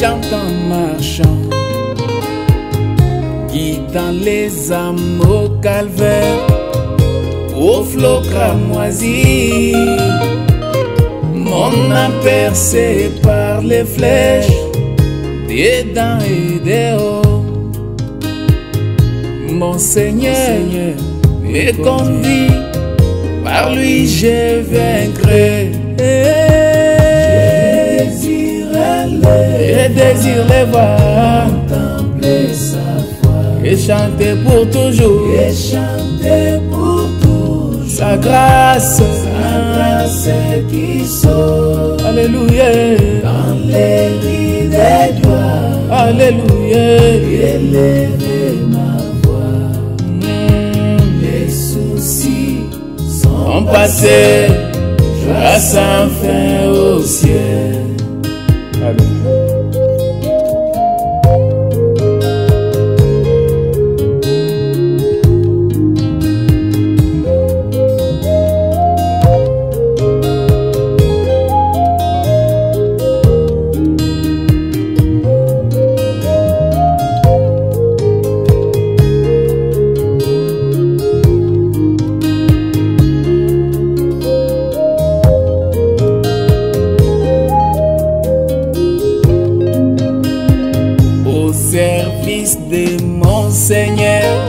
chante en marchant, guidant les âmes au calvaire, au flot cramoisi. Mon âme percée par les flèches des dents et des hauts. Mon Seigneur me conduit, par lui je vaincrai. Je désire les voir, contempler sa foi et chanter pour toujours, et chanter pour toujours sa grâce qui sauve. Alléluia. Dans les rides des gloires, Alléluia. élever ma voix. Les soucis sont passés, joie sans fin au ciel. Alléluia. De mon Seigneur,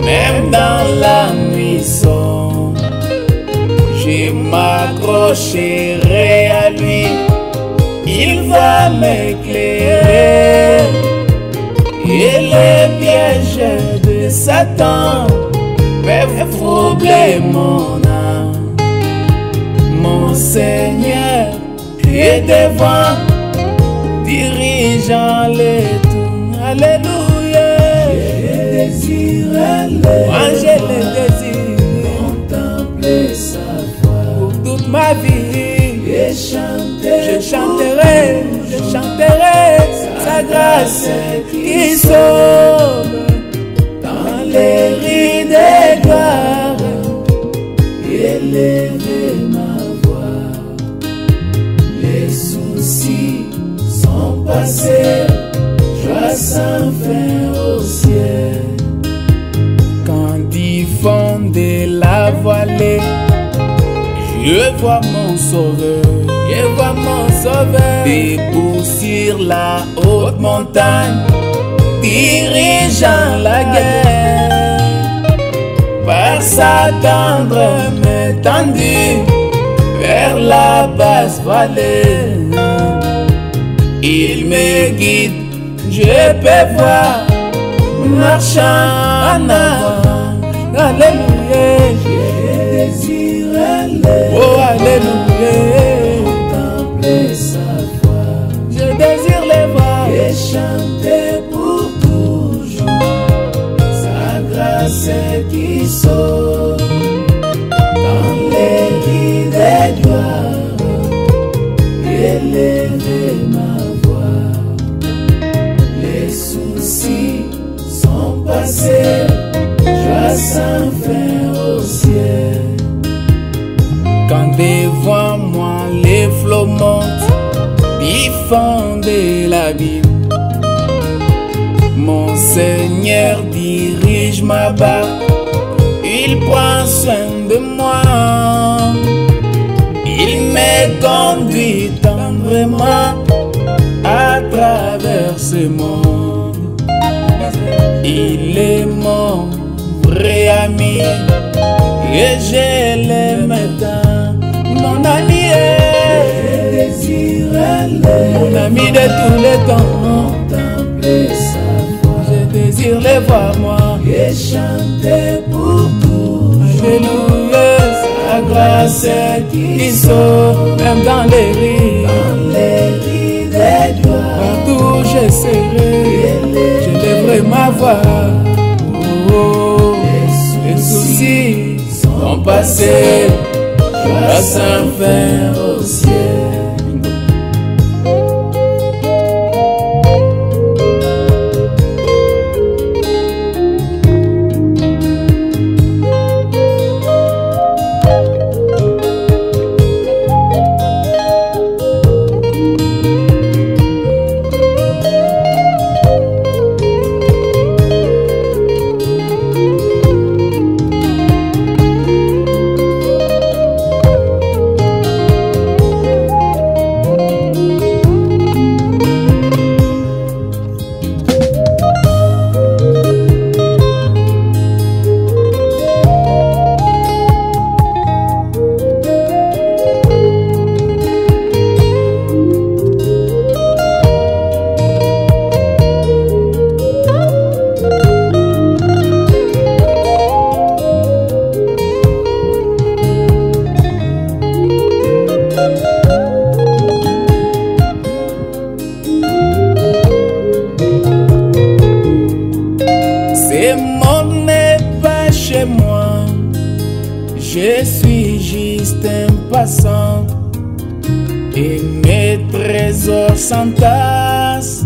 même dans la nuit sombre, je m'accrocherai à lui, il va m'éclairer. Et les pièges de Satan peuvent troubler mon âme. Mon Seigneur est devant, dirigeant les tours. Alléluia. Je désire moi je le désire, contempler sa voix pour toute ma vie. et chanter, Je chanterai sa grâce qui sauve. dans les rides des gloires, élever ma voix. Les soucis sont passés, joie sans fin au ciel. Quand il fond de la vallée, je vois mon sauveur, debout sur la haute montagne, dirigeant la guerre. Par sa tendre main tendue vers la basse vallée, il me guide. Je peux voir, marchant en avant. Alléluia. Je désire Oh, alléluia. contempler sa voix Je désire les voir et chanter pour toujours sa grâce qui sauve. Dans les rides des gloires, élever ma voix. Les soucis sont passés, joie sans fin au ciel. quand devant moi les flots montent, ils font de l'abîme. Mon Seigneur dirige ma barque, il prend soin de moi. Il me conduit tendrement à travers ce monde. Il est mon vrai ami et je l'aime tant. Mon ami Je est désire mon ami de tous les temps. contempler sa voix Je désire les voir moi. et chanter pour toujours Alléluia, sa grâce qui sauve, même dans les rides. dans les rides des gloires. Partout je serai, je lèverai ma voix. Oh, les soucis sont passés, joie sans fin au ciel. Je suis juste un passant et mes trésors s'entassent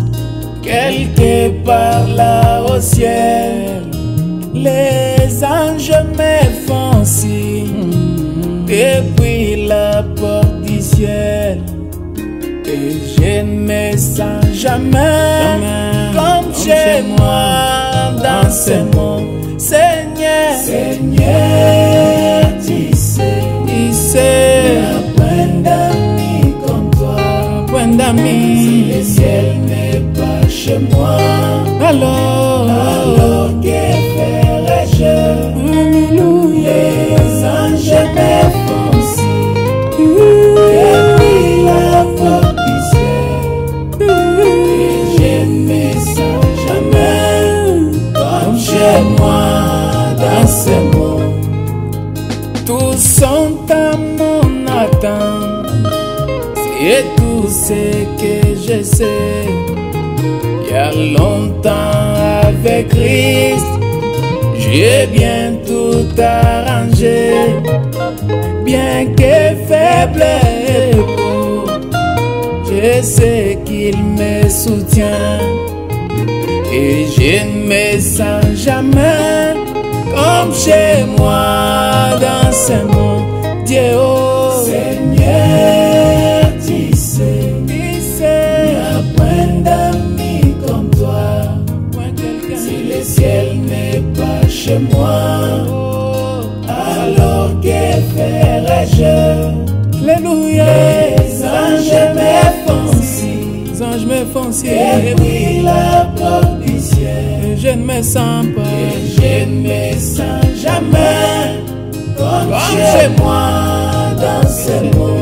quelque part là au ciel. Les anges me font signe depuis la porte du ciel, et je ne me sens jamais comme chez moi dans ce monde. Seigneur, Seigneur, tu sais, il n'y a point d'amis comme toi, point d'amis. Si le ciel n'est pas chez moi, alors que ferai-je? Les anges me font signe depuis la porte du ciel, et je ne me sens jamais comme chez moi dans ce monde. Tous sont à mon attente, c'est tout ce que je sais. Il y a longtemps avec Christ, j'ai bien tout arrangé. Bien que faible et pauvre, je sais qu'il me soutient, et je ne me sens jamais comme chez moi dans ce monde. Dieu, oh Seigneur, tu sais, il n'y a point d'amis comme toi. Si le ciel n'est pas chez moi, alors que ferai-je? Alléluia. Les anges me font signe, les anges me font signe depuis la porte du ciel, et je ne me sens pas, et je ne me sens jamais comme chez moi dans ce monde.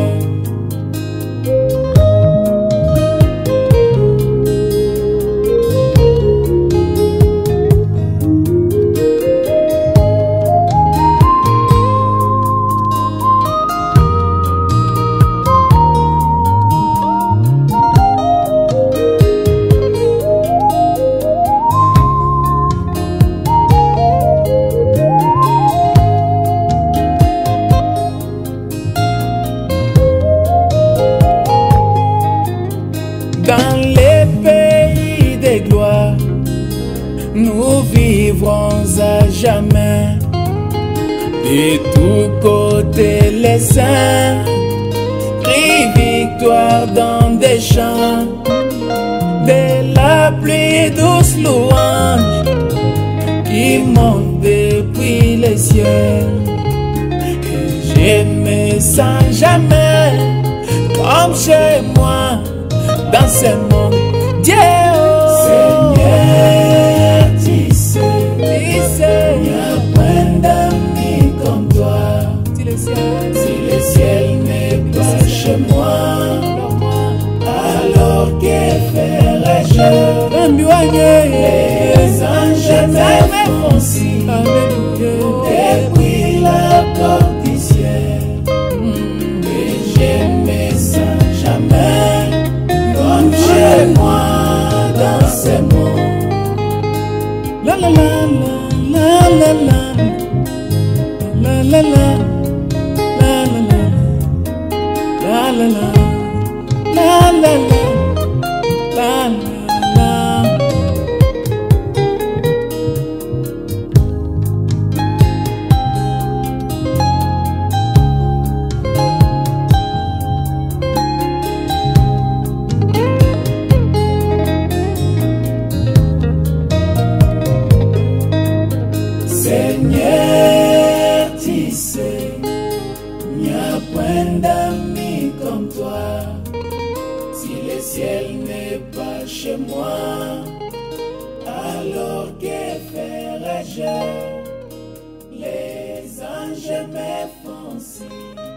Dans les pays de gloire, nous vivrons à jamais. De tous côtés les saints crient victoire dans des chants, de la plus douce louange qui monte depuis les cieux. Et je ne me sens jamais comme chez moi dans ce monde. Dieu, oh Seigneur, tu sais, il n'y a point d'amis comme toi. Si le ciel n'est pas chez moi, alors que ferai-je? Les anges me font signe depuis la porte du ciel, et je ne me sens jamais comme chez moi dans ce monde. La la la la la la la la la la la la la la la. Seigneur, tu sais, il n'y a point d'amis comme toi. Si le ciel n'est pas chez moi, alors que ferai-je? Les anges me font signe